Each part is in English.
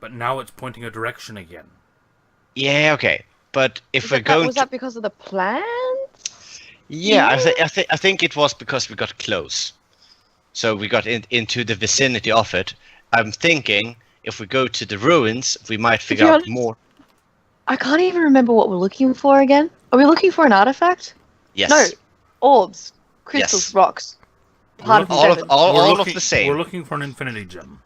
But now it's pointing a direction again. Yeah, okay. But if we're going was that because of the plants? Yeah, I think it was because we got close. So we got into the vicinity of it. I'm thinking if we go to the ruins, we might figure out more. I can't even remember what we're looking for again. Are we looking for an artifact? Yes. No, orbs, crystals, rocks. Part of all of the same. We're looking for an infinity gem.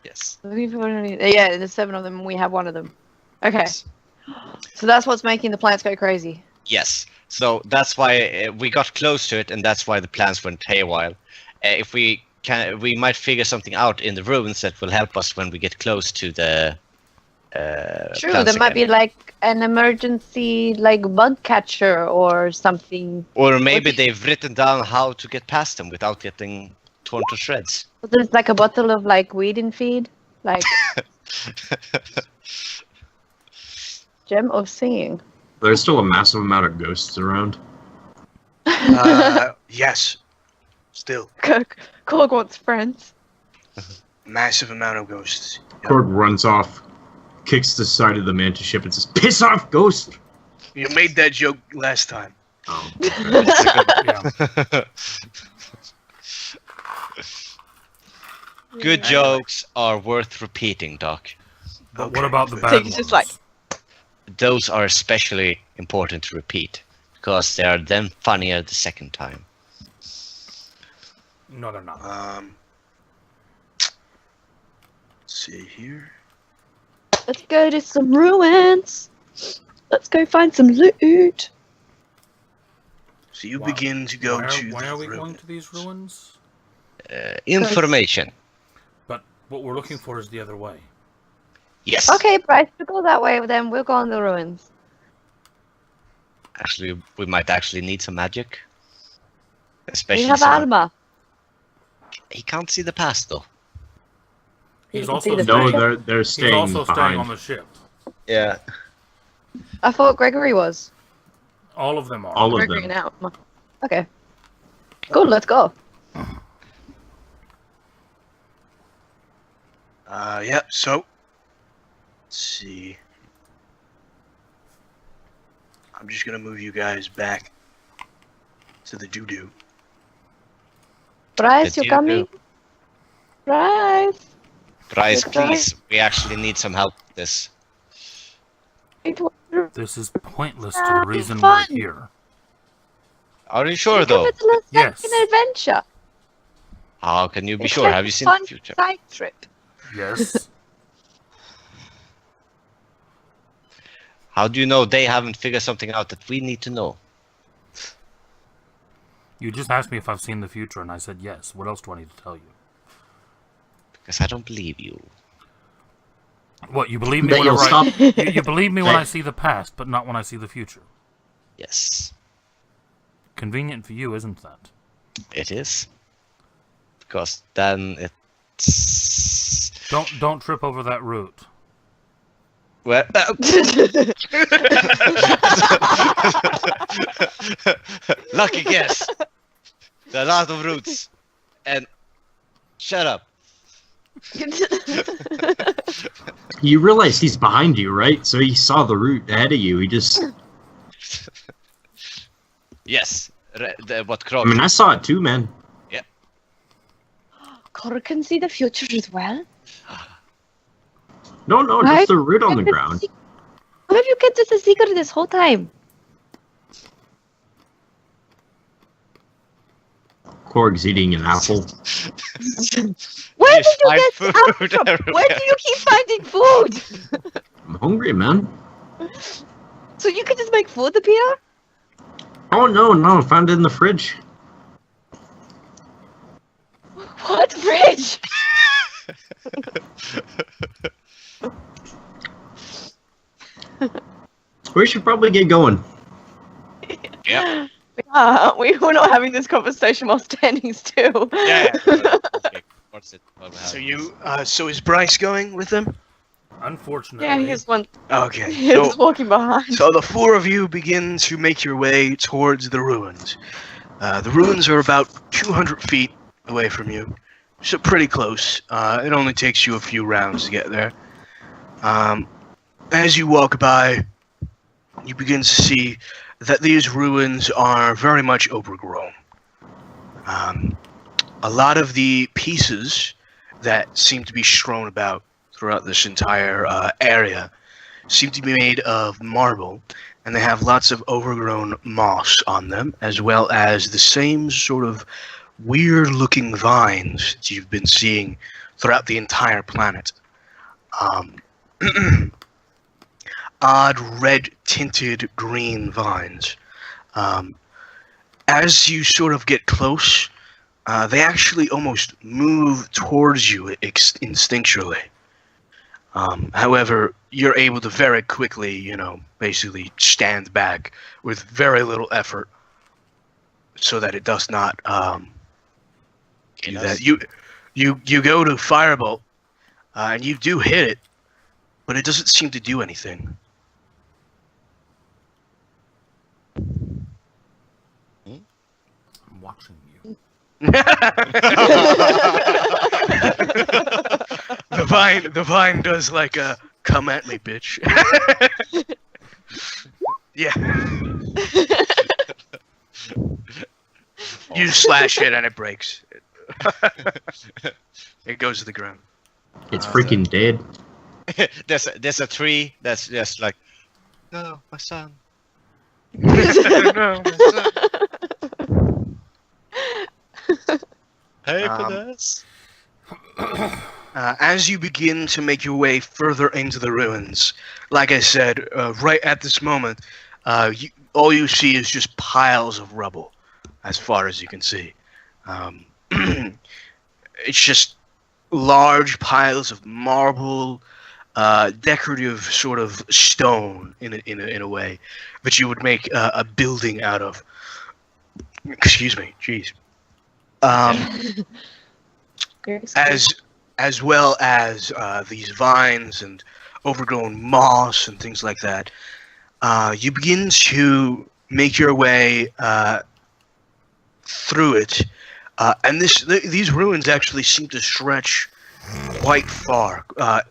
Yes. Yeah, there's 7 of them, and we have 1 of them. Okay. Yes. So that's what's making the plants go crazy. Yes. So that's why we got close to it, and that's why the plants went haywire. If we can, we might figure something out in the ruins that will help us when we get close to the. True, there might be like an emergency, like bug catcher or something. Or maybe they've written down how to get past them without getting torn to shreds. There's like a bottle of like weed and feed, like. Gem of singing. There's still a massive amount of ghosts around. Yes. Still. Korg wants friends. Massive amount of ghosts. Yep. Korg runs off, kicks the side of the mantis ship and says, "Piss off, ghost!" You made that joke last time. Oh. Good jokes are worth repeating, Doc. But what about the bad ones? Just like... Those are especially important to repeat, because they are then funnier the second time. No, they're not. Let's see here. Let's go to some ruins. Let's go find some loot. So you begin to go to why the are we ruins. going to these ruins? Information. But what we're looking for is the other way. Yes. Okay, Bryce, we'll go that way then. We'll go on the ruins. Actually, we might actually need some magic. Especially We have armor. He can't see the past, though. He's You also can see the No, future. they're he's staying also staying behind. on the ship. Yeah. I thought Gregory was. All of them are. All of Gregory them. and Alma. Okay. Cool, let's go. Yep, so. Let's see. I'm just gonna move you guys back to the doo-doo. Bryce, Did you coming? Bryce. Bryce, Good try. please. We actually need some help with this. This is pointless to Ah, the reason fun. we're here. Are you sure, though? It's a Yes. second adventure. How can you be It's sure? like Have a you seen fun the future? side trip. Yes. How do you know they haven't figured something out that we need to know? You just asked me if I've seen the future, and I said yes. What else do I need to tell you? Because I don't believe you. What, you believe me That when I you'll write... stop. You believe me when Hey. I see the past, but not when I see the future. Yes, Convenient for you, isn't that? it is. Because then it's... Don't trip over that root. Well, lucky guess. There are a lot of roots. And shut up. You realize he's behind you, right? So he saw the route ahead of you. He just... Yes. What I Krog? mean, I saw it too, man. Cora can see the future as well. No, Right? just the root on the ground. How have you kept this a secret this whole time? Korg's eating an apple. Where Yes, did you find get food apple from? everywhere. Where do you keep finding food? I'm hungry, man. So you can just make food appear? Oh, no, I found it in the fridge. What fridge? We should probably get going. Yep. We were not having this conversation while standing still. Yeah. Okay. What's it? What we have? So you, so is Bryce going with them? Unfortunately, Yeah, here's one. Okay. He's walking behind. So the 4 of you begin to make your way towards the ruins. The ruins are about 200 feet away from you, so pretty close. It only takes you a few rounds to get there. As you walk by, you begin to see that these ruins are very much overgrown. A lot of the pieces that seem to be strewn about throughout this entire area seem to be made of marble, and they have lots of overgrown moss on them, as well as the same sort of weird-looking vines that you've been seeing throughout the entire planet. Odd red-tinted green vines. As you sort of get close, they actually almost move towards you instinctually. However, you're able to very quickly, basically stand back with very little effort, so that it does not do that. You go to firebolt, and you do hit it, but it doesn't seem to do anything. I'm watching you. The vine does like a come at me, bitch. Yeah. You slash it and it breaks. It goes to the ground. It's freaking dead. There's a tree that's just like, no, my son. No. Hey, for this. As you begin to make your way further into the ruins, like I said, right at this moment, all you see is just piles of rubble, as far as you can see. It's just large piles of marble, decorative sort of stone in a way that you would make a building out of. Excuse me, jeez. As well as these vines and overgrown moss and things like that, you begin to make your way through it, and these ruins actually seem to stretch quite far.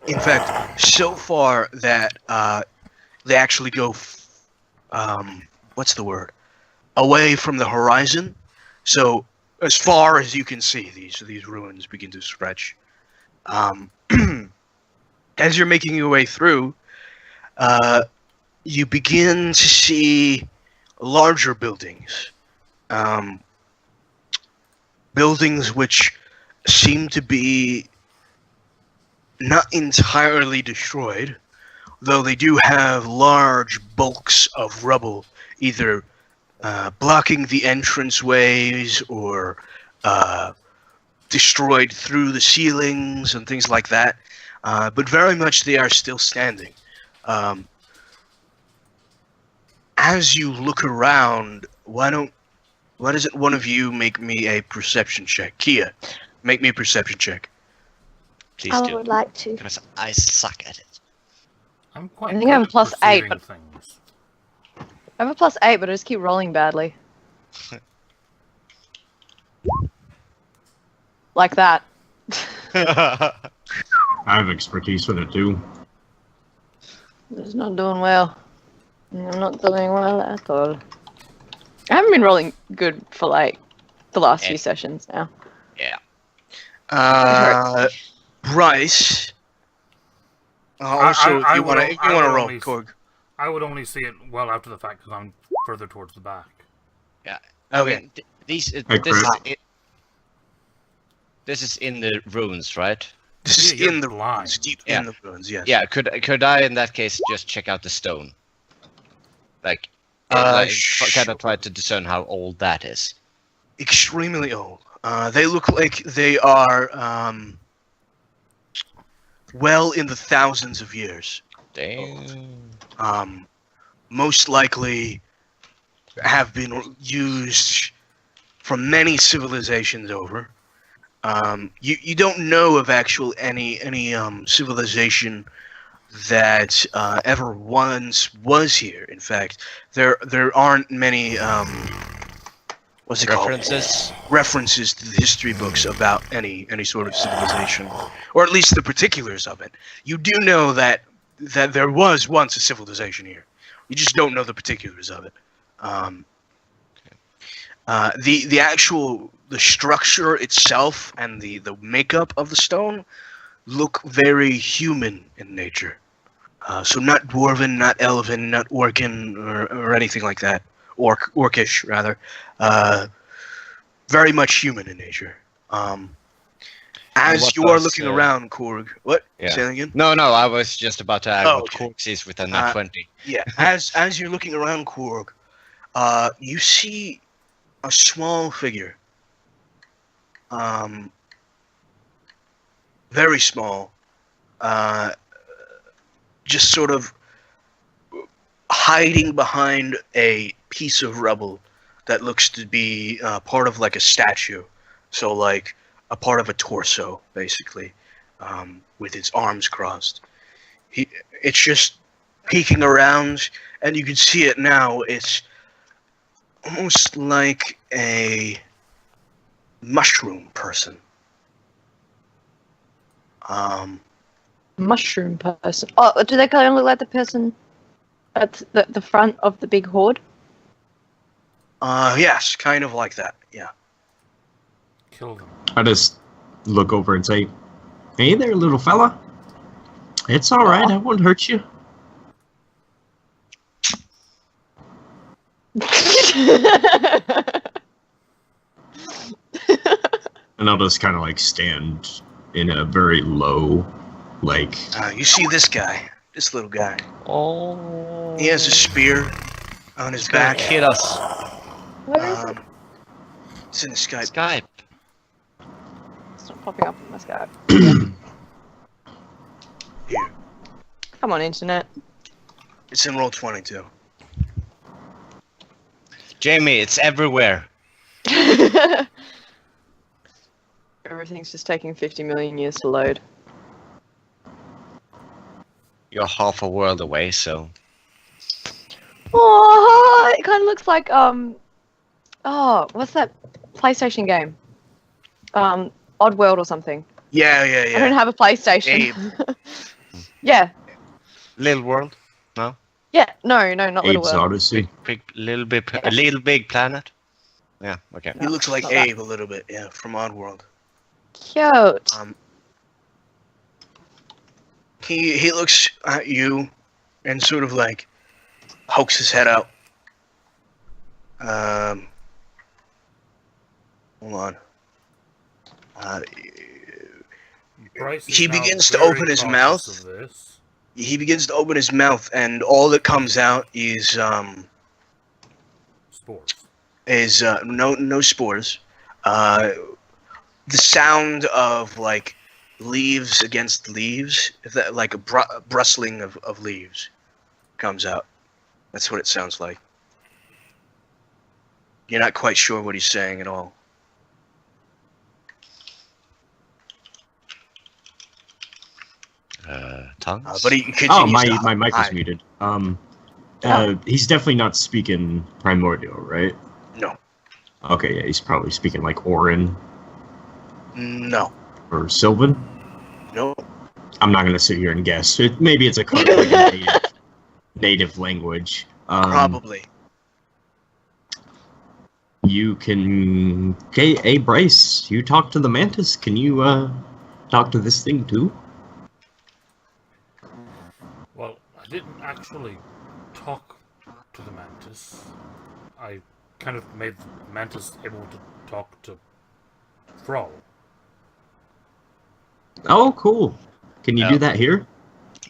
In fact, so far that they actually go, what's the word? Away from the horizon. So as far as you can see, these ruins begin to stretch. As you're making your way through, you begin to see larger buildings. Buildings which seem to be not entirely destroyed, though they do have large bulks of rubble, either blocking the entranceways or destroyed through the ceilings and things like that. But very much they are still standing. As you look around, why doesn't one of you make me a perception check? Kia, make me a perception check. Please I do. would like to. Because I suck at it. I'm quite I think I have good a plus at 8, perceiving but- things. I have a plus 8, but I just keep rolling badly. Like that. I have expertise with it too. It's not doing well. I'm not doing well at all. I haven't been rolling good for like the last few sessions now. Yeah. Bryce. Also, I you want will- to I will roll, only- Korg. I would only see it well after the fact because I'm further towards the back. Okay. This is in the ruins, right? This is you're in the blind. ruins, deep Yeah. in the ruins. Yes. Yeah. Could I in that case just check out the stone? Like, Sure. kind of try to discern how old that is. Extremely old. They look like they are well in the thousands of years. Damn. Most likely have been used from many civilizations over. You don't know of any civilization that ever once was here. In fact, there aren't many what's it References? called? References to the history books about any sort of civilization, or at least the particulars of it. You do know that that there was once a civilization here. You just don't know the particulars of it. The actual structure itself and the makeup of the stone look very human in nature. So not dwarven, not elven, not orcan, or anything like that. Orcish, rather. Very much human in nature. As you are looking around, Korg... What? Yeah. Say that again? No, I was just about to add what okay. Korg sees with a nat 20. Yeah, as you're looking around, Korg, you see a small figure. Very small. Just sort of hiding behind a piece of rubble that looks to be part of like a statue. So like a part of a torso, basically, with its arms crossed. It's just peeking around, and you can see it now. It's almost like a mushroom person. Mushroom person. Oh, do they kind of look like the person at the front of the big horde? Yes, kind of like that. Yeah. Kill them. I just look over and say, "Hey there, little fella. It's all right. I won't hurt you." And I'll just kind of like stand in a very low, like. You see this guy, this little guy. Oh. He has a spear on his back. Hit us. Where is it? It's in the Skype. Skype. It's not popping up on my Skype. Here. Come on, internet. It's in Roll20 Jamie, it's everywhere. Everything's just taking 50 million years to load. You're half a world away, so. Oh, it kind of looks like what's that PlayStation game? Oddworld or something. Yeah. I don't have a PlayStation. Yeah. Little World? No? Yeah. No, not Little Abe's World. Odyssey. Little Big Planet? Yeah, okay. He looks like not that. Abe a little bit, yeah, from Oddworld. Cute. He looks at you and sort of like pokes his head out. Hold on. Bryce is He now begins to very open his cautious mouth. of this. He begins to open his mouth, and all that comes out is Spores. no spores. The sound of like leaves against leaves, if that like a rustling of leaves comes out. That's what it sounds like. You're not quite sure what he's saying at all. Tongues? But he continues. Oh, to my mic is hide. muted. He's definitely not speaking primordial, right? No. Okay, yeah, he's probably speaking like Orin No. or Sylvan. No. I'm not gonna sit here and guess. Maybe it's a native language. Probably. You can. Hey, Bryce, you talk to the mantis. Can you talk to this thing too? Well, I didn't actually talk to the mantis. I kind of made the mantis able to talk to Thrall. Oh, cool. Can you do that here?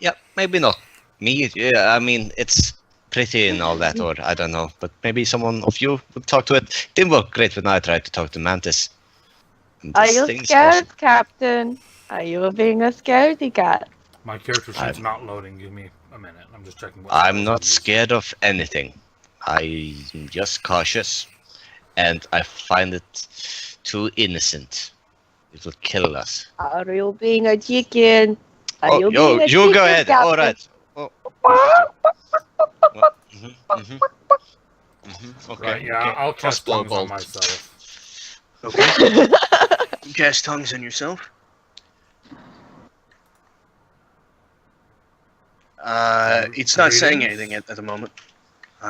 Yeah, maybe not me. Yeah, I mean, it's pretty and all that, or I don't know. But maybe someone of you would talk to it. It didn't work great when I tried to talk to Mantis. Are This you thing's scared, awesome. Captain? Are you being a scaredy cat? My character sheet's not loading. Give me a minute. I'm just checking what I'm spells not using. scared of anything. I'm just cautious. And I find it too innocent. It will kill us. Are you being a chicken? Are Oh, you yo, being a you chicken, go ahead. Captain? All right. Oh. Okay. Right, yeah, okay. I'll cast Crossbow tongues on bolt. myself. Okay. You cast tongues on yourself. It's not saying Greetings. anything at the moment.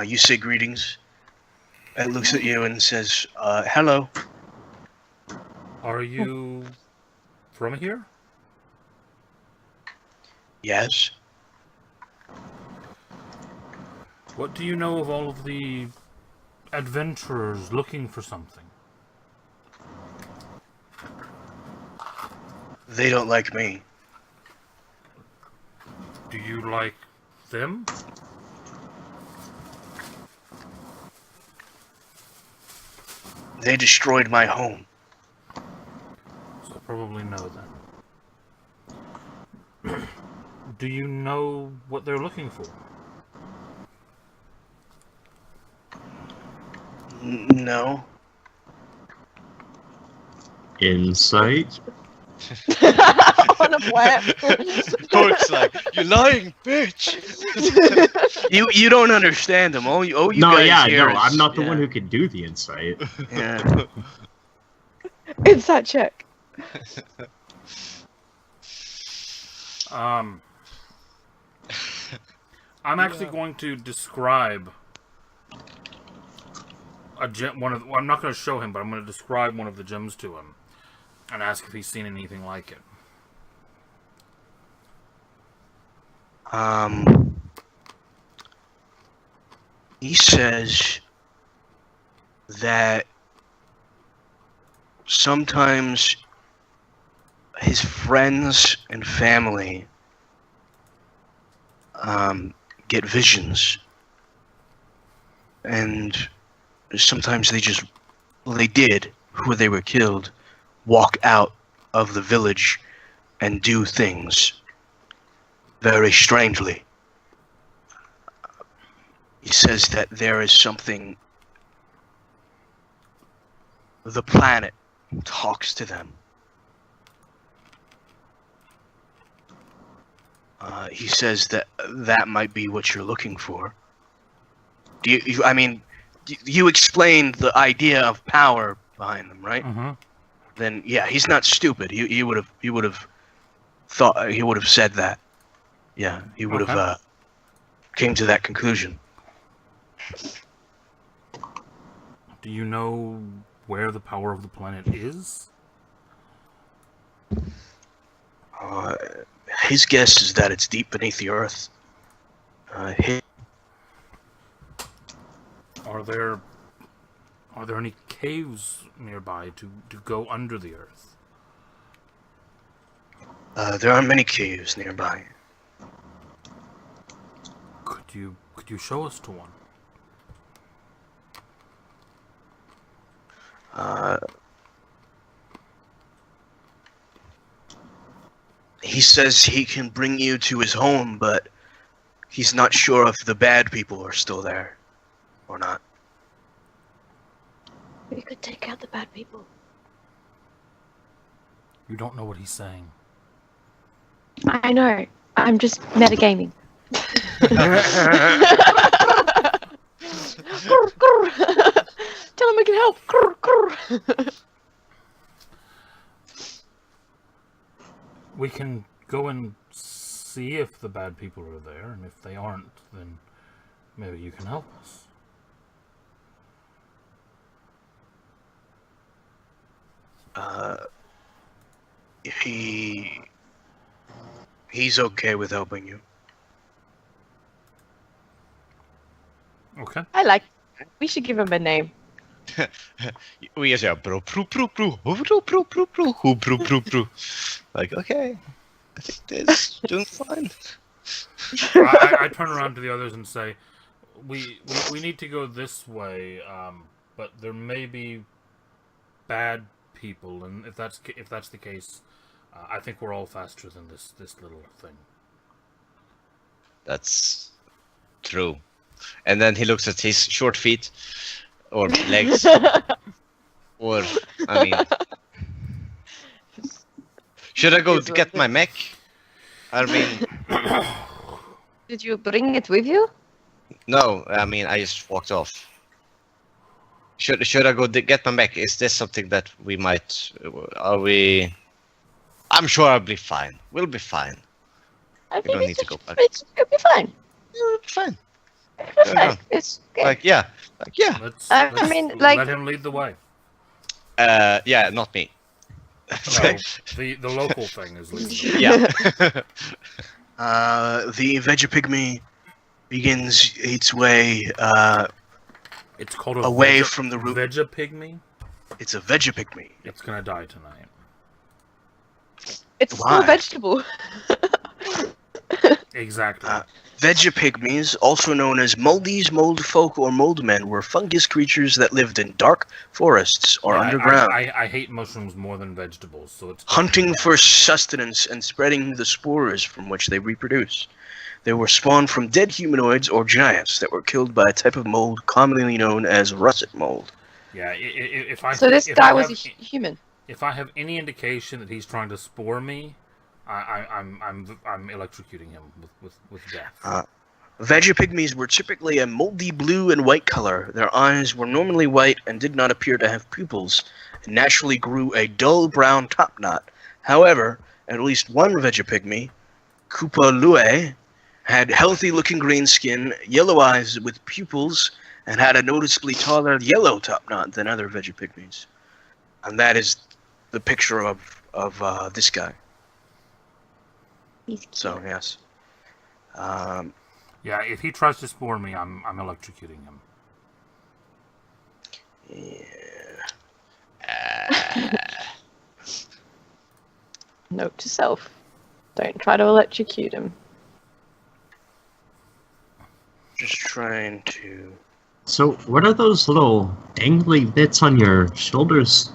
You say greetings. It looks at you and says, hello. Are you from here? Yes. What do you know of all of the adventurers looking for something? They don't like me. Do you like them? They destroyed my home. So probably no then. Do you know what they're looking for? No. Insight. On a plan. Coach's like, you lying bitch! You don't understand them. All you No, guys yeah, hear no, is- I'm not the yeah, one who could do the insight. Yeah. Insight check. I'm actually going to describe a gem. Well, I'm not going to show him, but I'm going to describe one of the gems to him and ask if he's seen anything like it. He says that sometimes his friends and family get visions, and sometimes they did, who they were killed, walk out of the village and do things very strangely. He says that there is something. The planet talks to them. He says that might be what you're looking for. You explained the idea of power behind them, right? Mm-hmm. Then yeah, he's not stupid. He would have thought, he would have said that. Yeah, he would have Okay. came to that conclusion. Do you know where the power of the planet is? His guess is that it's deep beneath the earth. Are there any caves nearby to go under the earth? There are many caves nearby. Could you show us to one? He says he can bring you to his home, but he's not sure if the bad people are still there or not. We could take out the bad people. You don't know what he's saying. I know. I'm just metagaming. Tell him we can help. We can go and see if the bad people are there, and if they aren't, then maybe you can help us. He's okay with helping you. Okay. I like. We should give him a name. We just bro, bro. Like, okay, I think this doing fine. I turn around to the others and say, we need to go this way, but there may be bad people, and if that's the case, I think we're all faster than this little thing. That's true. And then he looks at his short feet, or legs, or I mean, should I go to get my mech? I mean, Did you bring it with you? no. I mean, I just walked off. Should I go get my mech? Is this something that we might? Are we? I'm sure I'll be fine. We'll be fine. I We think don't need to go back. it'll be fine. Fine. It'll be Yeah. fine. It's okay. Like yeah. Let's, I let's mean, like- let him lead the way. Yeah, not me. No, the local thing is leading the way. Yeah. The Vegapygmy begins its way. It's called a Away from the root. Vegapygmy. It's a Vegapygmy. It's gonna die tonight. It's Why? still a vegetable. Exactly. Vegapygmies, also known as moldies, mold folk, or mold men, were fungus creatures that lived in dark forests or Yeah, underground, I hate mushrooms more than vegetables, so it's hunting for sustenance and spreading the spores from which they reproduce. They were spawned from dead humanoids or giants that were killed by a type of mold commonly known as russet mold. Yeah, if I So this if guy I was have, a human. If I have any indication that he's trying to spore me, I'm electrocuting him with death. Vegapygmies were typically a moldy blue and white color. Their eyes were normally white and did not appear to have pupils, and naturally grew a dull brown top knot. However, at least one Vegapygmy, Kupalue, had healthy-looking green skin, yellow eyes with pupils, and had a noticeably taller yellow top knot than other Vegapygmies. And that is the picture of this guy. He's cute. So yes. Yeah, if he tries to spore me, I'm electrocuting him. Note to self: don't try to electrocute him. Just trying to. So, what are those little dangly bits on your shoulders?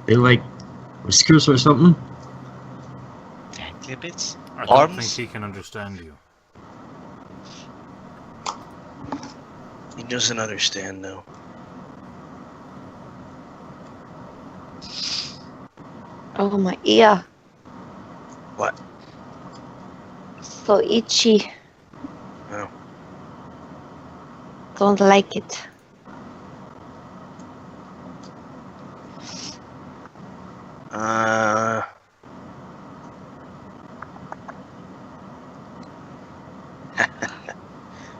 They like whiskers or something? Dangly bits? I don't Arms? think he can understand you. He doesn't understand though. Oh, my ear. What? So itchy. Oh. Don't like it.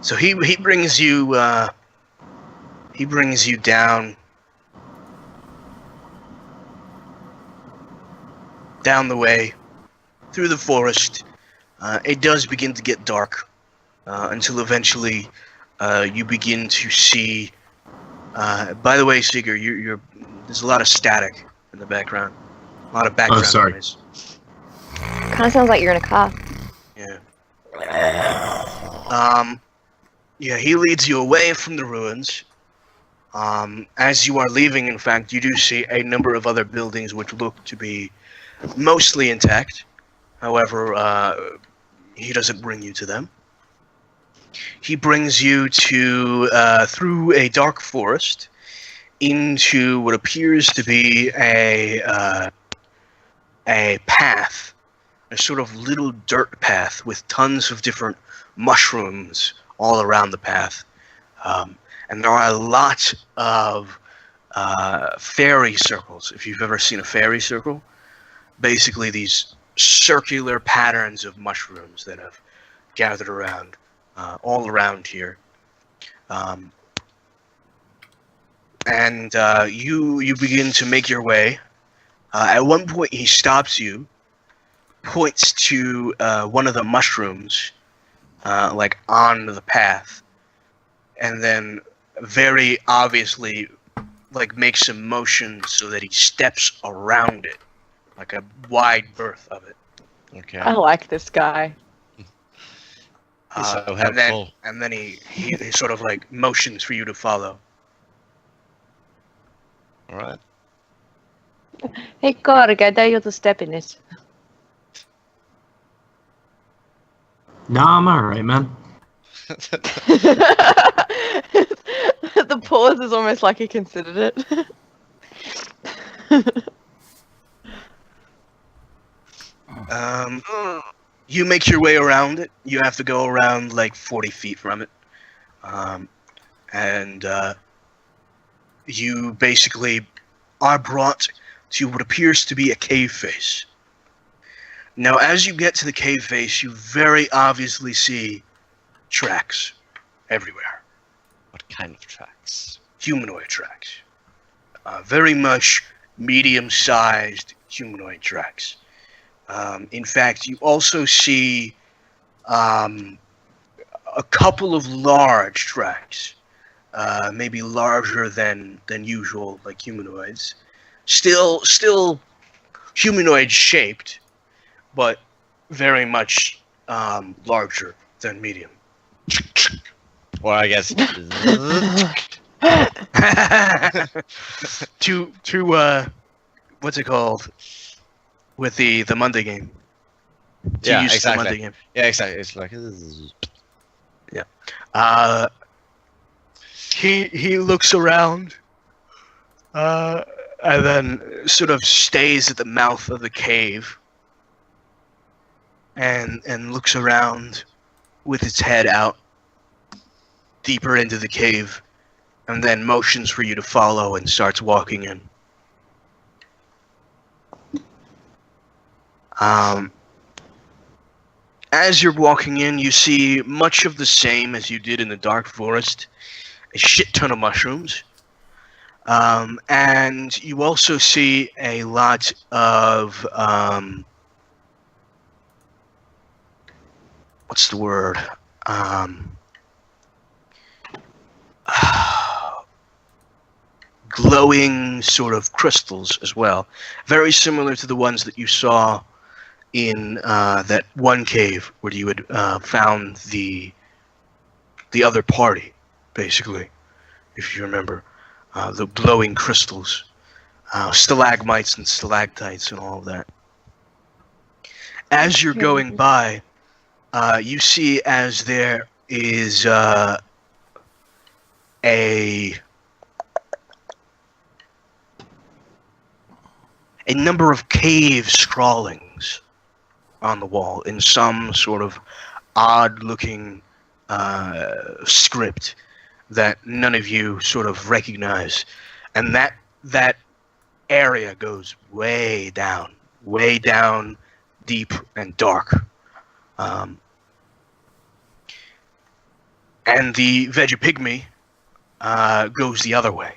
So he brings you down the way through the forest. It does begin to get dark until eventually you begin to see. By the way, Seeger, you're there's a lot of static in the background. A lot of background sorry. noise. Kind of sounds like you're in a car. Yeah. Yeah, he leads you away from the ruins. As you are leaving, in fact, you do see a number of other buildings which look to be mostly intact. However, he doesn't bring you to them. He brings you to through a dark forest into what appears to be a path, a sort of little dirt path with tons of different mushrooms all around the path. And there are a lot of fairy circles. If you've ever seen a fairy circle, basically these circular patterns of mushrooms that have gathered around, all around here. And you begin to make your way. At one point, he stops you, points to one of the mushrooms, like on the path, and then very obviously, like makes some motion so that he steps around it, like a wide berth of it. Okay. I like this guy. So and then he sort of like motions for you to follow. Alright. Hey, Korg, I dare you to step in it. Nah, I'm alright, man. The pause is almost like he considered it. You make your way around it. You have to go around like 40 feet from it. And you basically are brought to what appears to be a cave face. Now, as you get to the cave face, you very obviously see tracks everywhere. What kind of tracks? Humanoid tracks. Very much medium-sized humanoid tracks. In fact, you also see a couple of large tracks, maybe larger than usual, like humanoids. Still humanoid-shaped, but very much larger than medium. Or I guess. to what's it called? With the Monday game. To Yeah, use the exactly. Monday game. Yeah, exactly. It's like. He looks around, and then sort of stays at the mouth of the cave, and looks around with its head out deeper into the cave, and then motions for you to follow and starts walking in. As you're walking in, you see much of the same as you did in the Dark Forest. A shit ton of mushrooms. And you also see a lot of... what's the word? Glowing sort of crystals as well. Very similar to the ones that you saw in that one cave where you had found the other party, basically, if you remember. The glowing crystals. Stalagmites and stalactites and all of that. As you're going by, you see as there is a number of cave scrawlings on the wall in some sort of odd-looking script that none of you sort of recognize, and that area goes way down, deep and dark. And the Vegapygmy goes the other way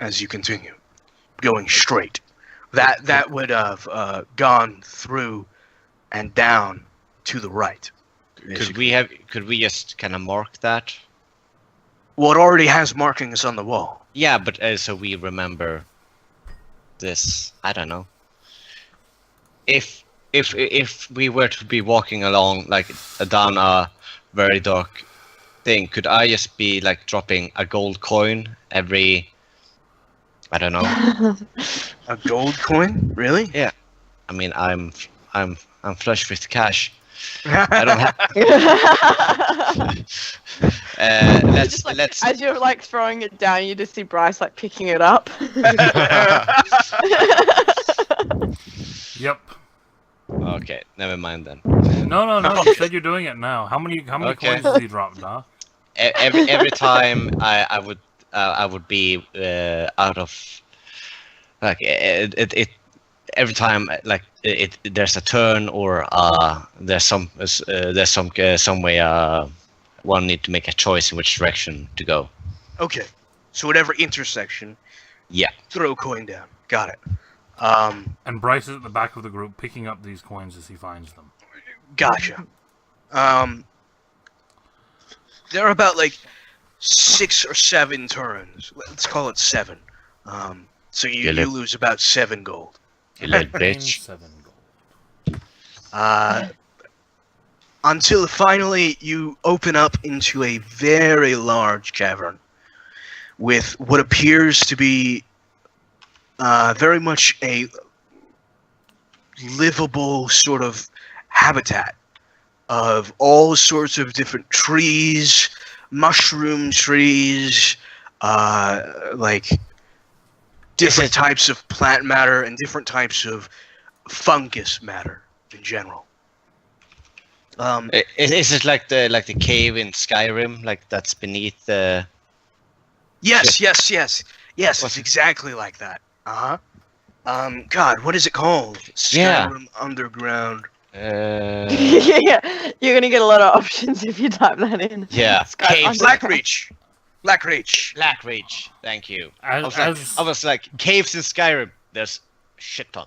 as you continue, going straight. That would have gone through and down to the right. Could we just kind of mark that? Well, it already has markings on the wall. Yeah, but so we remember this. I don't know. If we were to be walking along like down a very dark thing, could I just be like dropping a gold coin every? I don't know. A gold coin? Really? Yeah. I mean, I'm flush with cash. I don't have. Let's. As you're like throwing it down, you just see Bryce like picking it up. Yep. Okay, never mind then. No. You said you're doing it now. How many Okay. coins does he drop, nah? Every time I would be out of like it every time like there's a turn or there's some way one need to make a choice in which direction to go. Okay. So whatever intersection. Yeah. Throw a coin down. Got it. And Bryce is at the back of the group picking up these coins as he finds them. Gotcha. There are about like 6 or 7 turns. Let's call it 7. So you lose about 7 gold. You little bitch. 7 gold. Until finally you open up into a very large cavern with what appears to be very much a livable sort of habitat of all sorts of different trees, mushroom trees, like different types of plant matter and different types of fungus matter in general. Is it like the cave in Skyrim, like that's beneath the? Yes. It's exactly like that. God, what is it called? Yeah. Skyrim Underground. Yeah, you're gonna get a lot of options if you type that in. Yeah. Skype Caves. Underground. Blackreach. Blackreach. Thank you. I As, was like, caves in Skyrim. There's a shit ton.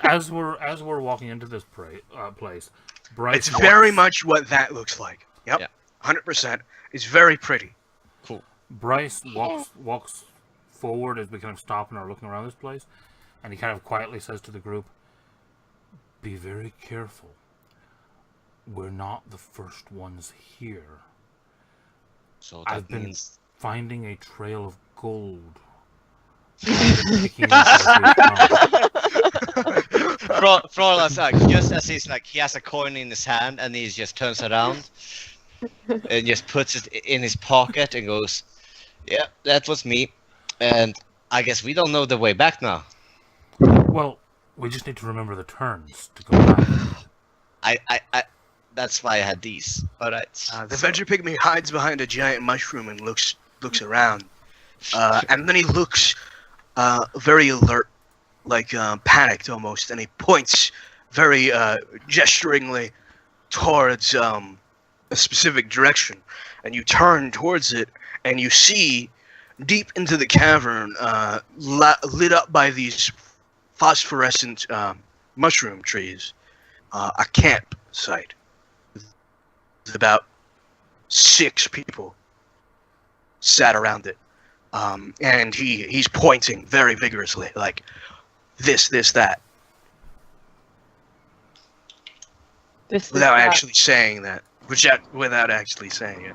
as we're walking into this place, Bryce It's walks- very much what that looks like. Yep. Yeah. 100%. It's very pretty. Bryce walks forward as we kind of stop and are looking around this place, and he kind of quietly says to the group, "Be very careful. We're not the first ones here. So I've that been means finding a trail of gold. I've been picking it up as we've come." Frola's like, just as he's like, he has a coin in his hand and he just turns around and just puts it in his pocket and goes, "Yeah, that was me. And I guess we don't know the way back now." Well, we just need to remember the turns to go back. I that's why I had these. Alright. The Venture Pygmy hides behind a giant mushroom and looks around. And then he looks very alert, like panicked almost, and he points very gesturingly towards a specific direction. And you turn towards it, and you see deep into the cavern, lit up by these phosphorescent mushroom trees, a campsite. There's about 6 people sat around it. And he's pointing very vigorously, like this, that, without actually saying that. Without actually saying it,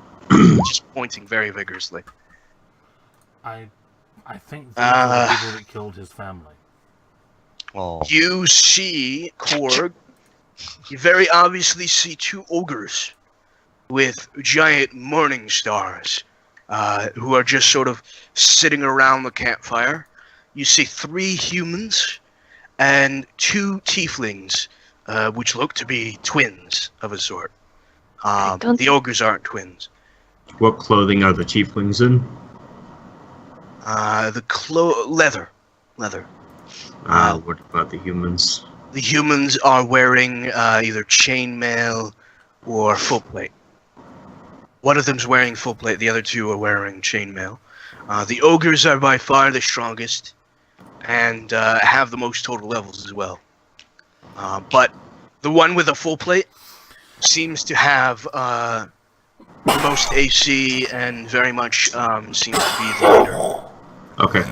just pointing very vigorously. I think these are the people that killed his family. Oh. You see Korg. You very obviously see 2 ogres with giant morning stars, who are just sort of sitting around the campfire. You see 3 humans and 2 tieflings, which look to be twins of a sort. The ogres aren't twins. What clothing are the tieflings in? Leather. What about the humans? The humans are wearing either chainmail or full plate. One of them's wearing full plate, the other 2 are wearing chainmail. The ogres are by far the strongest, and have the most total levels as well. But the one with a full plate seems to have the most AC and very much seems to be the leader. Okay.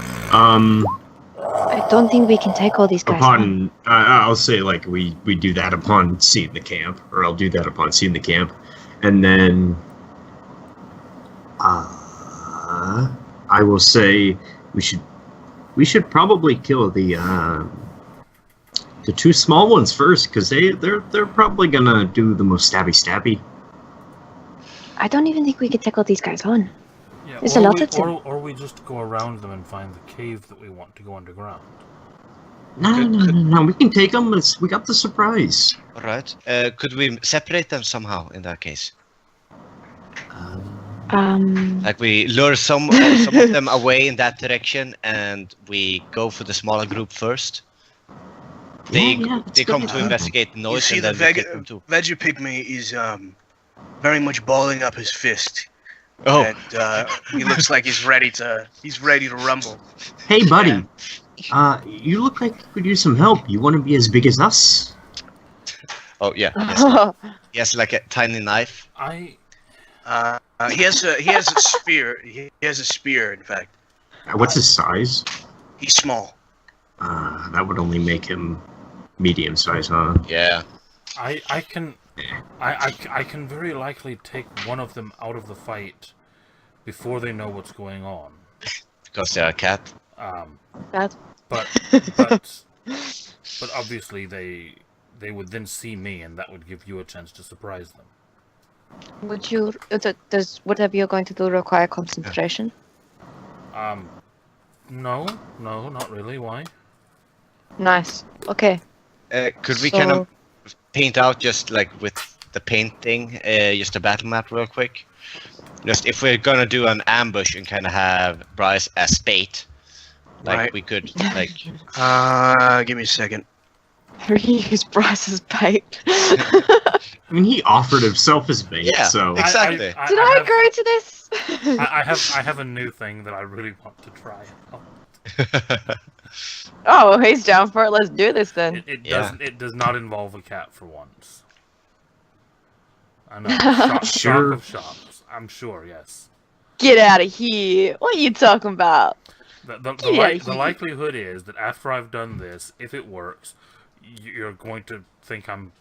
I don't think we can take all these guys. Upon, I'll say like we do that upon seeing the camp, or I'll do that upon seeing the camp, and then I will say we should probably kill the 2 small ones first, because they're probably gonna do the most stabby. I don't even think we can take all these guys on. Yeah, There's a lot of them. or we just go around them and find the cave that we want to go underground. No, we can take them. We got the surprise. Alright. Could we separate them somehow in that case? Like we lure some of them away in that direction, and we go for the smaller group first. They come to investigate the You noise, see and the then we get them too. Veggie Pygmy is very much balling up his fist. Oh, And he looks like he's ready to rumble. Hey, buddy. You look like you could use some help. You want to be as big as us? oh yeah. Yes. He has like a tiny knife. He has a spear. He has a spear, in fact. What's his size? He's small. That would only make him medium size, huh? Yeah. I can very likely take one of them out of the fight before they know what's going on. Because they're a cat. That. But obviously they would then see me, and that would give you a chance to surprise them. Would you? Does whatever you're going to do require concentration? No, not really. Why? Nice. Okay. Could we kind of paint out just like with the painting, just a battle map real quick? Just if we're gonna do an ambush and kind of have Bryce as bait, Like Right. we could like. Give me a second. Reuse Bryce's bait. I mean, he offered himself as bait, Yeah. so Exactly. Did I have, agree to this? I have a new thing that I really want to try out. Oh, well, he's down for it. Let's do this then. It Yeah. doesn't. It does not involve a cat for once. I know. Shock Sure. of shocks. I'm sure. Yes. Get out of here. What are you talking about? The likelihood is that after I've done this, if it works, you're going to think I'm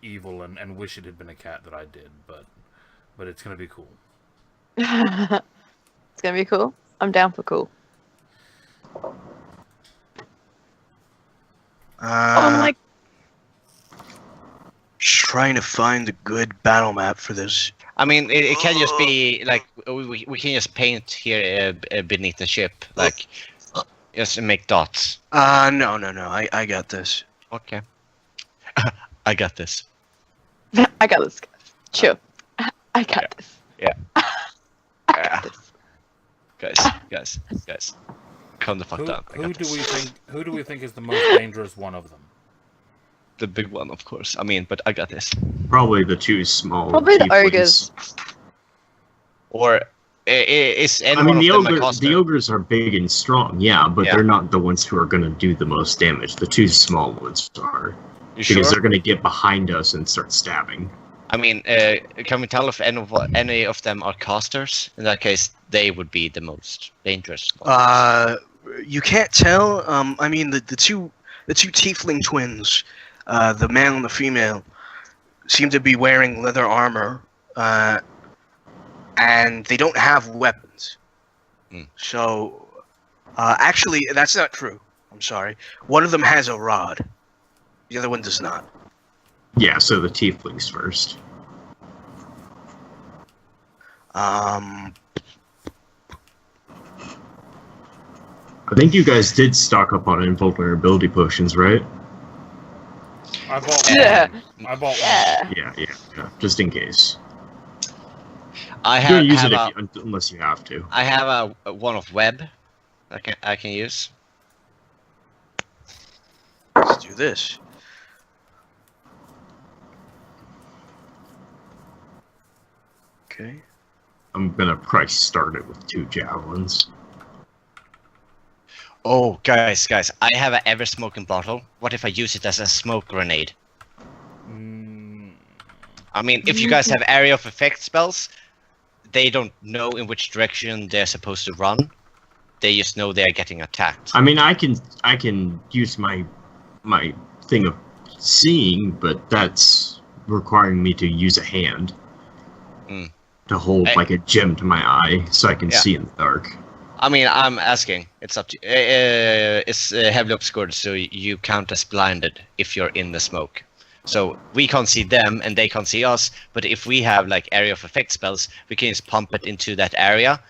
evil and wish it had been a cat that I did, but it's gonna be cool. It's gonna be cool. I'm down for cool. Oh my! Trying to find a good battle map for this. I mean, it can just be like we can just paint here beneath the ship, like just make dots. No. I got this. Okay. I got this. I got this. Chill. I got this. Yeah. I got this. Guys, calm the fuck down. I Who got do this. we think is the most dangerous one of them? The big one, of course. I mean, but I got this. probably the two small. Probably the tieflings. ogres. Or is any I mean, one the of them a ogres. caster? The ogres are big and strong, yeah, but Yeah. they're not the ones who are going to do the most damage. The two small ones are, You sure? because they're going to get behind us and start stabbing. I mean, can we tell if any of them are casters? In that case, they would be the most dangerous ones. You can't tell. I mean, the two tiefling twins, the male and the female, seem to be wearing leather armor, and they don't have weapons. Hmm. So, actually, that's not true. I'm sorry. One of them has a rod. The other one does not. Yeah, so the tieflings first. Um, I think you guys did stock up on invulnerability potions, right? I bought Yeah. one. I bought Yeah. Yeah. Just in case. I You don't use have it a, unless you have to. I have a one of web. I can use. let's do this. Okay. I'm gonna price start it with 2 javelins. Oh, guys, I have an ever smoking bottle. What if I use it as a smoke grenade? Mm, I mean, if you guys have area of effect spells, they don't know in which direction they're supposed to run. They just know they're getting attacked. I mean, I can use my thing of seeing, but that's requiring me to use a hand Mm. to hold Hey. like a gem to my eye so I can Yeah. see in the dark. I mean, I'm asking. It's up to it's heavily obscured, so you count as blinded if you're in the smoke. So we can't see them and they can't see us. But if we have like area of effect spells, we can just pump it into that area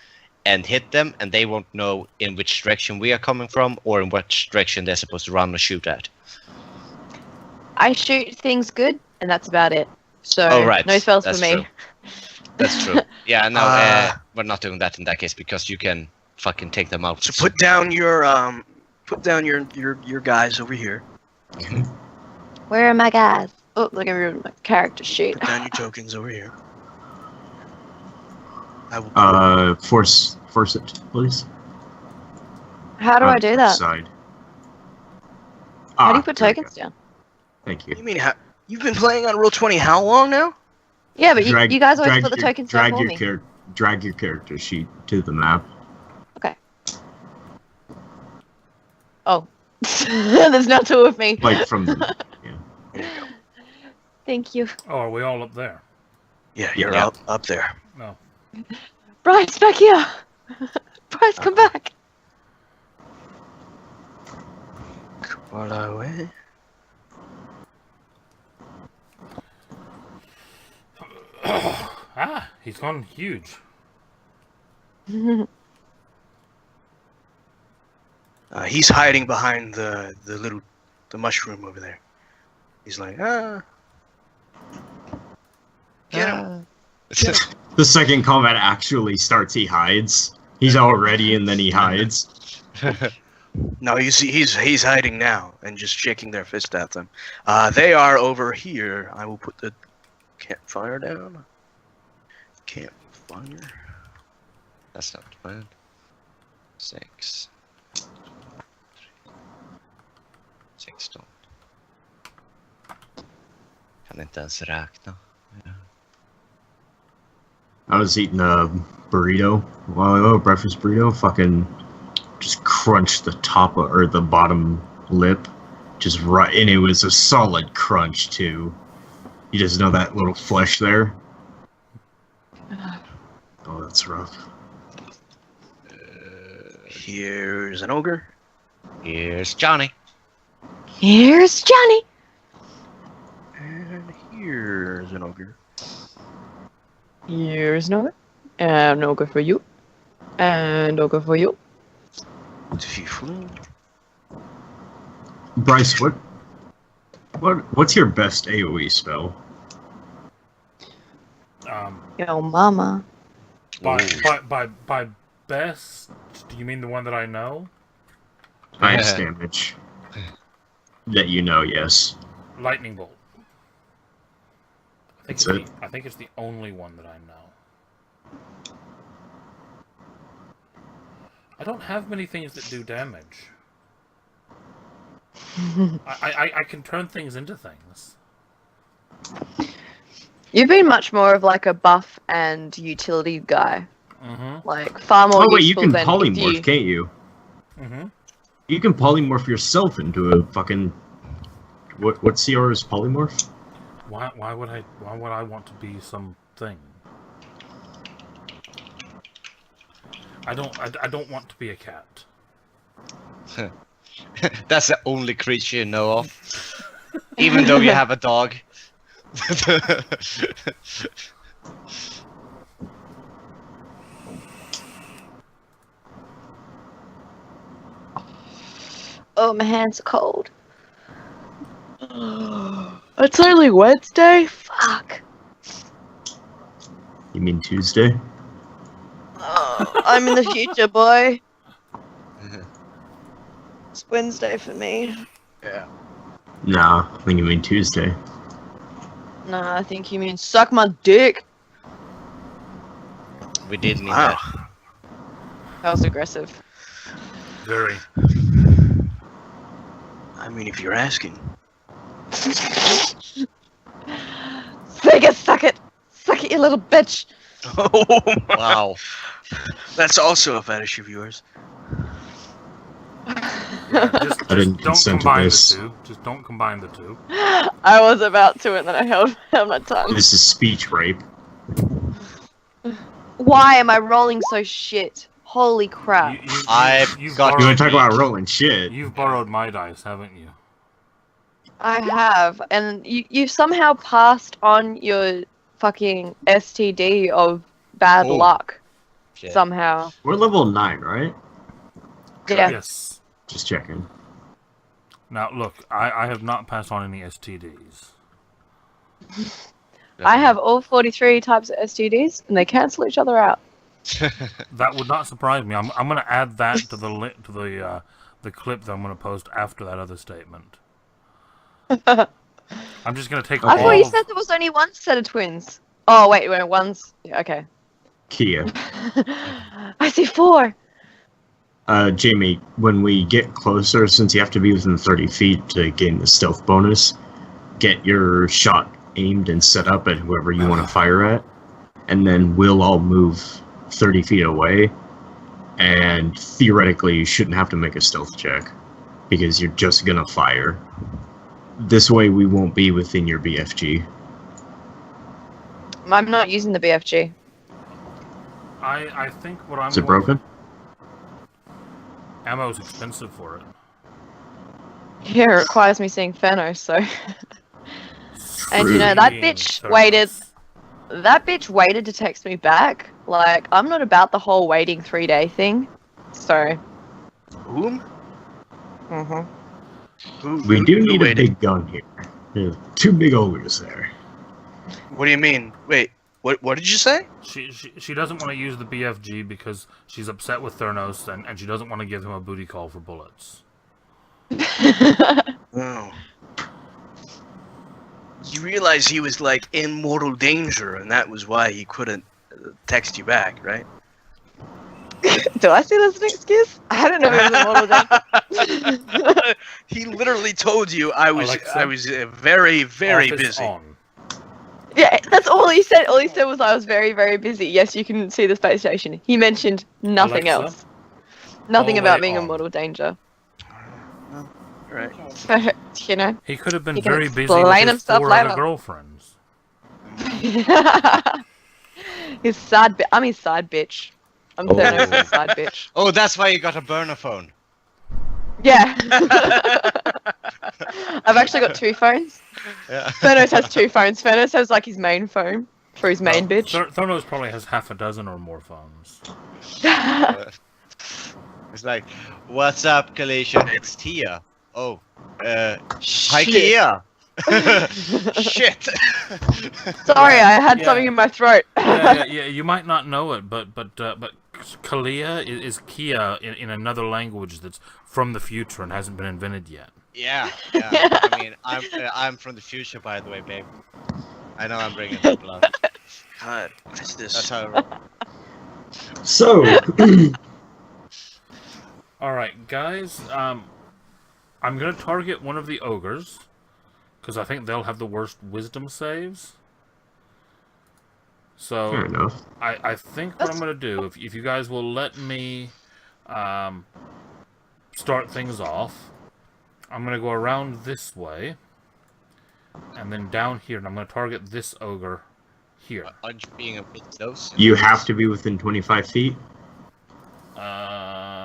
and hit them, and they won't know in which direction we are coming from or in which direction they're supposed to run or shoot at. I shoot things good, and that's about it. So Oh, right. no spells That's for me. true. That's true. Yeah, no, we're not doing that in that case because you can fucking take them out. So put down your guys over here. Where are my guys? Oh, look at my character sheet. Put down your tokens over here. I will. Force it, please. How do I do that? Side. How do you put there we tokens go. down? Thank you. You mean you've been playing on Roll20 how long now? Yeah, but Drag- you guys always drag put the your- tokens down for me. Drag your character sheet to the map. Oh. There's no two of me. Like from the yeah. There you go. Thank you. oh, are we all up there? Yeah, you're Yeah. up there. No. Bryce, back here! Bryce, come back! Come away. Ah, he's gone huge. He's hiding behind the mushroom over there. He's like, Get him. The second combat actually starts, he hides. He's all ready and then he hides. No, you see, he's hiding now and just shaking their fist at them. They are over here. I will put the campfire down. Campfire. That's not bad. 6. 16. Kan inte ens räkna. I was eating a burrito a while ago, a breakfast burrito. Fucking just crunched the top of, or the bottom lip, just right, and it was a solid crunch too. You just know that little flesh there. Oh, that's rough. Here's an ogre. Here's Johnny. Here's Johnny. And here's an ogre. Here's an ogre. And an ogre for you. And an ogre for you. Tiefling. Bryce, what's your best AoE spell? Yo, mama. By best, do you mean the one that I know? Ice damage. That you know, yes. Lightning bolt. I think it's the only one that I know. I don't have many things that do damage. I can turn things into things. You've been much more of like a buff and utility guy. Mm-hmm. Like far more Oh wait, you useful can than polymorph, you... can't you? Mm-hmm. You can polymorph yourself into a fucking... What CR is polymorph? Why would I want to be something? I don't want to be a cat. That's the only creature you know of. Even though you have a dog. Oh, my hands are cold. It's only Wednesday? Fuck. You mean Tuesday? Oh, I'm in the future, boy. It's Wednesday for me. Yeah. Nah, I think you mean Tuesday. Nah, I think you mean suck my dick. We did mean Wow. that. That was aggressive. Very. I mean, if you're asking. Suck it! Suck it, you little bitch! Oh, my. Wow. That's also a fetish of yours. Yeah, just I didn't don't consent to combine the this. two. Just don't combine the two. I was about to, and then I held my tongue. This is speech rape. Why am I rolling so shit? Holy crap. You've got- You borrowed, want to talk about rolling shit? You've borrowed my dice, haven't you? I have, and you've somehow passed on your fucking STD of bad Oh. luck. Shit. Somehow. We're level 9, right? Yeah. Yes. Just checking. Now look, I have not passed on any STDs. I have all 43 types of STDs, and they cancel each other out. That would not surprise me. I'm going to add that to the clip that I'm going to post after that other statement. I'm just going to take I all thought you of- said there was only one set of twins. Oh, wait, one's... Yeah, okay. Kia. I see 4. Jamie, when we get closer, since you have to be within 30 feet to gain the stealth bonus, get your shot aimed and set up at whoever you want to fire at, and then we'll all move 30 feet away, and theoretically you shouldn't have to make a stealth check, because you're just gonna fire. This way we won't be within your BFG. I'm not using the BFG. I think what I'm Is it going- broken? Ammo's expensive for it. Yeah, it requires me seeing Fenno, so... And you know, that bitch waited... That bitch waited to text me back. Like, I'm not about the whole waiting 3-day thing. So... Whom? Mm-hmm. We do need a waited? big gun here. There's 2 big ogres there. What do you mean? Wait, What did you say? She doesn't want to use the BFG because she's upset with Thurnos and she doesn't want to give him a booty call for bullets. Oh. You realize he was like in mortal danger, and that was why he couldn't text you back, right? Do I see this as an excuse? I don't know if it was a model day. He literally told you I was Alexa, very very Office busy. on. Yeah, that's all he said. All he said was I was very, very busy. Yes, you can see the space station. He mentioned nothing Alexa, else. Nothing all about way being in on. mortal danger. All right. But, you know. He could have been He can very busy explain with his himself 4 other later. girlfriends. His side I'm his side bitch. I'm Oh. Thanos' side bitch. Oh, that's why you got a burner phone. Yeah. I've actually got 2 phones. Yeah. Thanos has 2 phones. Thanos has like his main phone for his main bitch. Thurnos probably has half a dozen or more phones. It's like, what's up, Galatian? It's Tia. Oh, hi, Shit. Kia. Shit. Sorry, I had Yeah. something in my throat. Yeah, you might not know it, but Kalia is Kia in another language that's from the future and hasn't been invented yet. Yeah. I mean, I'm from the future, by the way, babe. I know I'm bringing people up. God, what is this? That's how. So, All right, guys. I'm gonna target one of the ogres because I think they'll have the worst wisdom saves. So fair enough. I think what I'm gonna do, if you guys will let me start things off, I'm gonna go around this way and then down here, and I'm gonna target this ogre here. Aren't you being a bit close? You have to be within 25 feet.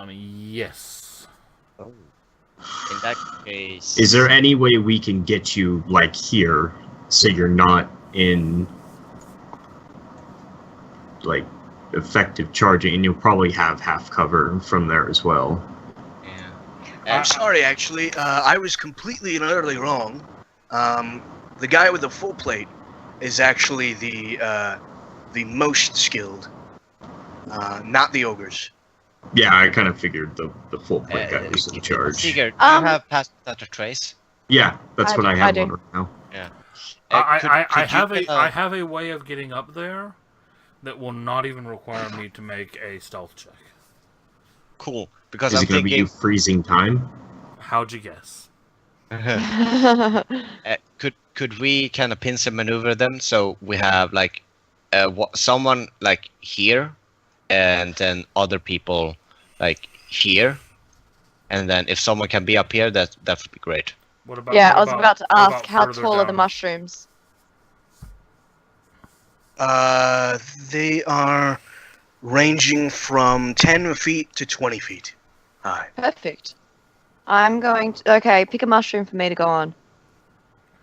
Yes. Oh. In that case. Is there any way we can get you, like, here, so you're not in, like, effective charging, and you'll probably have half cover from there as well? Yeah. I'm sorry, actually. I was completely and utterly wrong. The guy with the full plate is actually the most skilled, not the ogres. Yeah, I kind of figured the full plate guy was in charge. Seeger, do you have passed that a trace? Yeah, that's what I have do. on right now. Yeah. I have a way of getting up there that will not even require me to make a stealth check. Cool, because Is I'm it going to be you thinking. freezing time? How'd you guess? Could we kind of pincer maneuver them so we have like someone like here, and then other people like here, and then if someone can be up here, that would be great. What about? Yeah, what I was about to ask, what how further tall are the down? mushrooms? They are ranging from 10 feet to 20 feet high. Perfect. I'm going to... Okay, pick a mushroom for me to go on.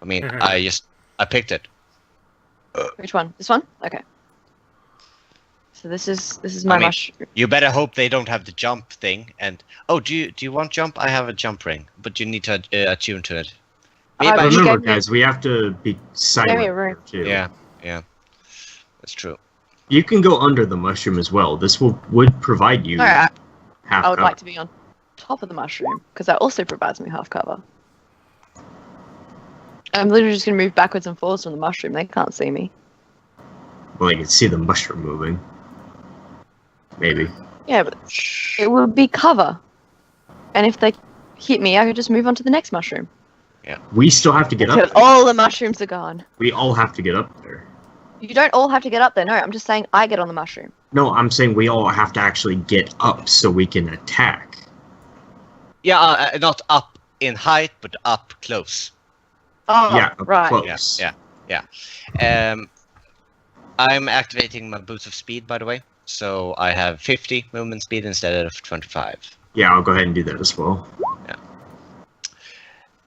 I mean, I picked it. Which one? This one? Okay. So this is my I mean, mushroom. You better hope they don't have the jump thing. And do you want jump? I have a jump ring, but you need to attune to it. Maybe But I you should- Remember, gave me- guys, we have to be silent a room. here, too. Yeah, that's true. You can go under the mushroom as well. This would provide you Alright, half I would cover. like to be on top of the mushroom, because that also provides me half cover. I'm literally just going to move backwards and forwards from the mushroom. They can't see me. Well, you can see the mushroom moving. Maybe. Yeah, but it would be cover. And if they hit me, I could just move on to the next mushroom. We still have to get up Until there. all the mushrooms are gone. We all have to get up there. You don't all have to get up there. No, I'm just saying I get on the mushroom. No, I'm saying we all have to actually get up so we can attack. Yeah, not up in height, but up close. Oh, Yeah, up right. close. Yeah. I'm activating my boost of speed, by the way, so I have 50 movement speed instead of 25. Yeah, I'll go ahead and do that as well.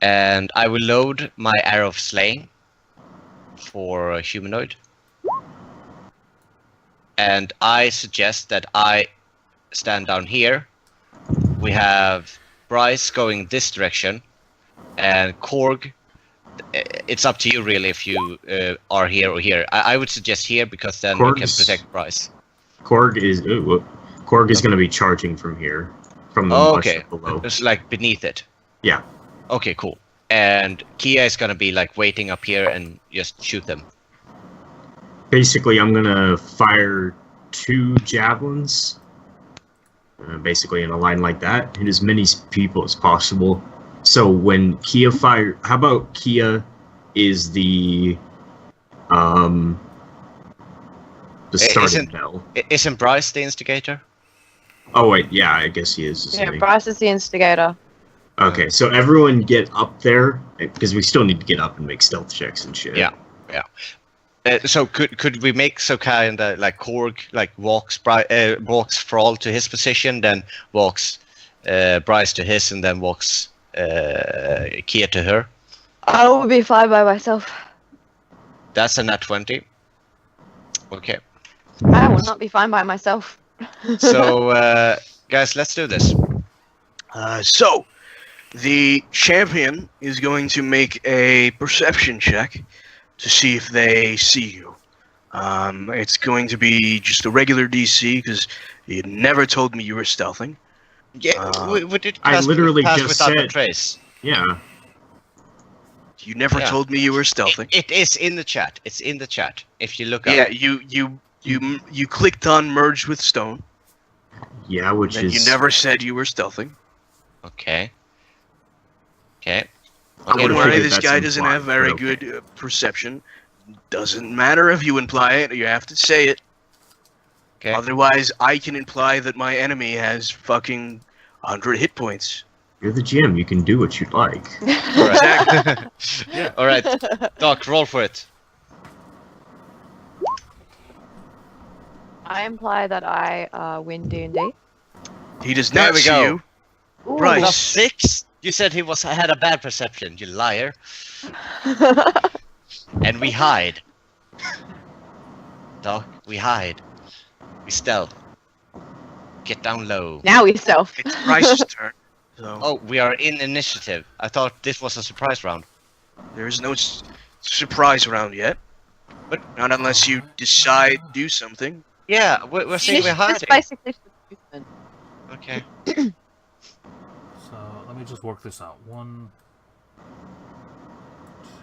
And I will load my arrow of slaying for a humanoid. And I suggest that I stand down here. We have Bryce going this direction, and Korg it's up to you really if you are here or here. I would suggest here because then you can protect Bryce. Korg is going to be charging from here, from the okay. below. It's like beneath it. Yeah. Okay, cool. And Kia is gonna be like waiting up here and just shoot them. Basically, I'm gonna fire 2 javelins, basically in a line like that, hit as many people as possible. So when Kia fire, how about Kia is the starting bell? Isn't Bryce the instigator? Oh wait, yeah, I guess he is. Yeah, Bryce is the instigator. Okay, so everyone get up there because we still need to get up and make stealth checks and shit. Yeah. So could we make so kind of like Korg like walks Thrall to his position, then walks Bryce to his, and then walks Kia to her? I will be fine by myself. That's a nat 20. Okay. I will not be fine by myself. So guys, let's do this. So, the champion is going to make a perception check to see if they see you. It's going to be just a regular DC because you never told me you were stealthing. Yeah, we did I literally pass just without said. a trace. Yeah. You never told me you were stealthing. It is in the chat. It's in the chat. If you look up. Yeah, you clicked on merge with stone. Yeah, which And is. you never said you were stealthing. Okay. Okay. I Don't would've worry, figured this that's guy doesn't implied, have very but okay. good perception. Doesn't matter if you imply it, you have to say it. Okay. Otherwise, I can imply that my enemy has fucking 100 hit points. You're the GM. You can do what you'd like. All right. Yeah. All right. Doc, roll for it. I imply that I win D&D. He does There not we see go. you. Ooh. Right. Plus 6. You said he had a bad perception. You liar. And we hide. Doc, we hide. We stealth. Get down low. Now we stealth. It's Bryce's turn. So Oh, we are in initiative. I thought this was a surprise round. there is no surprise round yet. But not unless you decide to do something. yeah, we're saying we're hiding. It's basically for movement. Okay. So let me just work this out. 1, 2,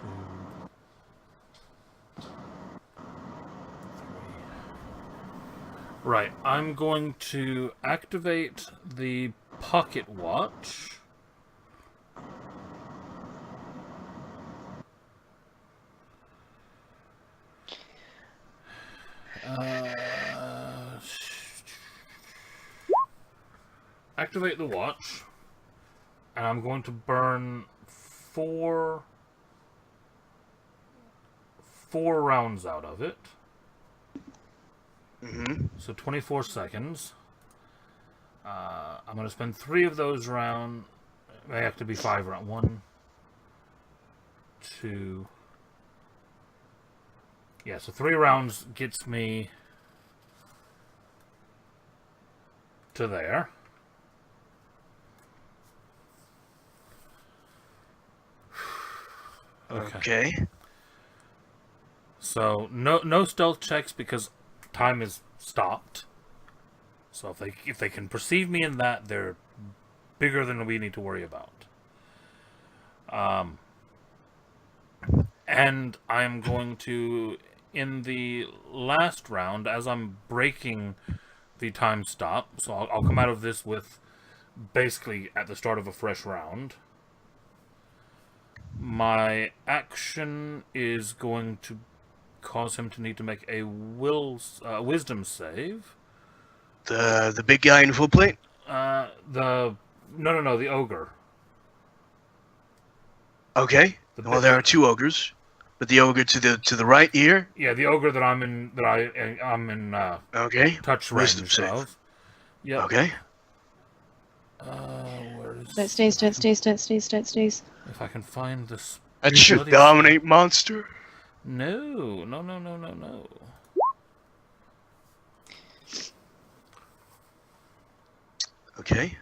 3. Right, I'm going to activate the pocket watch. Activate the watch, and I'm going to burn four rounds out of it. Mm-hmm. So 24 seconds. I'm going to spend 3 of those rounds. They have to be 5 rounds. 1, 2. Yeah, so 3 rounds gets me to there. Okay. So no stealth checks because time is stopped. So if they can perceive me in that, they're bigger than we need to worry about. And I'm going to, in the last round, as I'm breaking the time stop, so I'll come out of this with basically at the start of a fresh round. My action is going to cause him to need to make a wisdom save. The big guy in full plate? No, the ogre. Okay. Well, there are 2 ogres, but the ogre to the right here. Yeah, the ogre that I'm in Okay. touch Wisdom range save. of. Yeah. Okay. Where is? Don't sneeze, don't sneeze, don't sneeze, don't sneeze. If I can find this. That should bloody- dominate monster. No. Okay.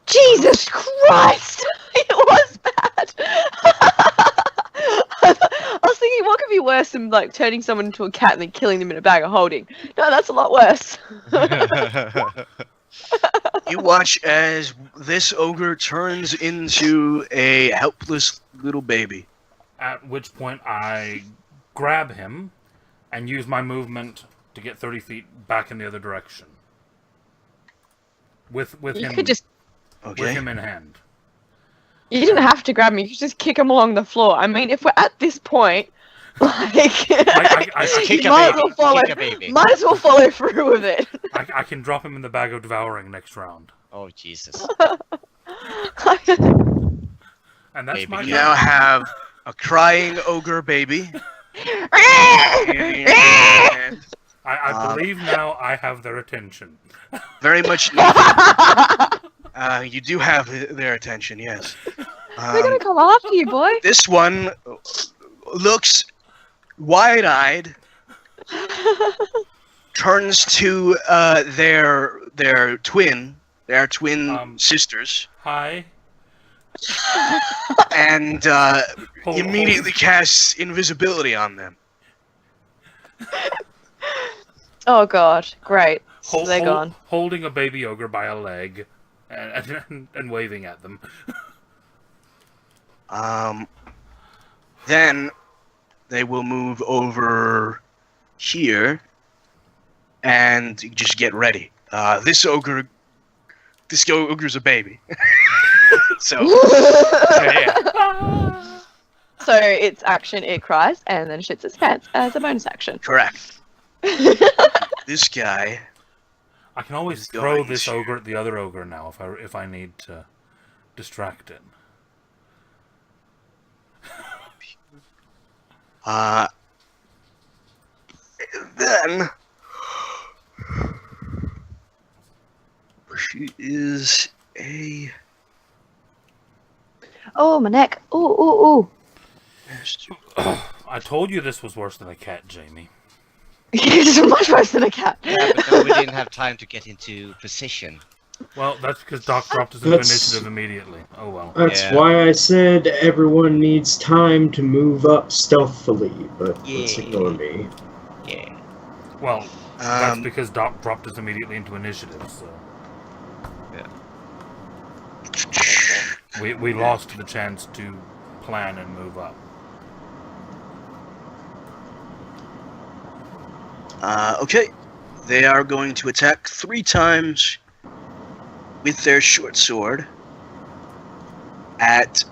Jesus Christ! It was bad! worse than like turning someone into a cat and then killing them in a bag of holding. No, that's a lot worse. You watch as this ogre turns into a helpless little baby. At which point I grab him and use my movement to get 30 feet back in the other direction. With You him could just. with Okay. him in hand. You didn't have to grab me. You could just kick him along the floor. I mean, if we're at this point, like, I Kick you a might baby. as well follow. Kick a baby. Might as well follow through with it. I can drop him in the bag of devouring next round. Oh Jesus. And that's Baby my You kill. now turn. have a crying ogre baby. And I believe now I have their attention. very much. You do have their attention, yes. They're gonna come after you, boy. This one looks wide-eyed, turns to their twin sisters, Hi. and Hold- immediately casts invisibility on them. Oh god, great. So hold- they're hold- gone. Holding a baby ogre by a leg and waving at them. Then they will move over here and just get ready. This ogre's a baby. so yeah, So it's action, it cries, and then shits its pants as a bonus action. correct. This guy. I can always He's throw going this to- ogre at the other ogre now if I need to distract it. Then she is a Oh, my neck. Ooh, ooh, ooh. master. I told you this was worse than a cat, Jamie. It's much worse than a cat. Yeah, but no, we didn't have time to get into position. Well, that's because Doc dropped us into That's- initiative immediately. Oh well. That's Yeah. why I said everyone needs time to move up stealthily, but let's Yeah. ignore me. Yeah. Well, that's Um, because Doc dropped us immediately into initiative, so we lost the chance to plan and move up. Okay, they are going to attack 3 times with their short sword at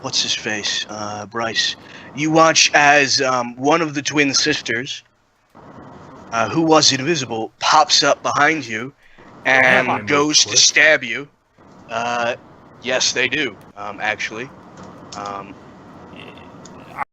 what's his face? Bryce. You watch as one of the twin sisters, who was invisible, pops up behind you and Damn, goes to quick. stab you. Yes, they do. Actually.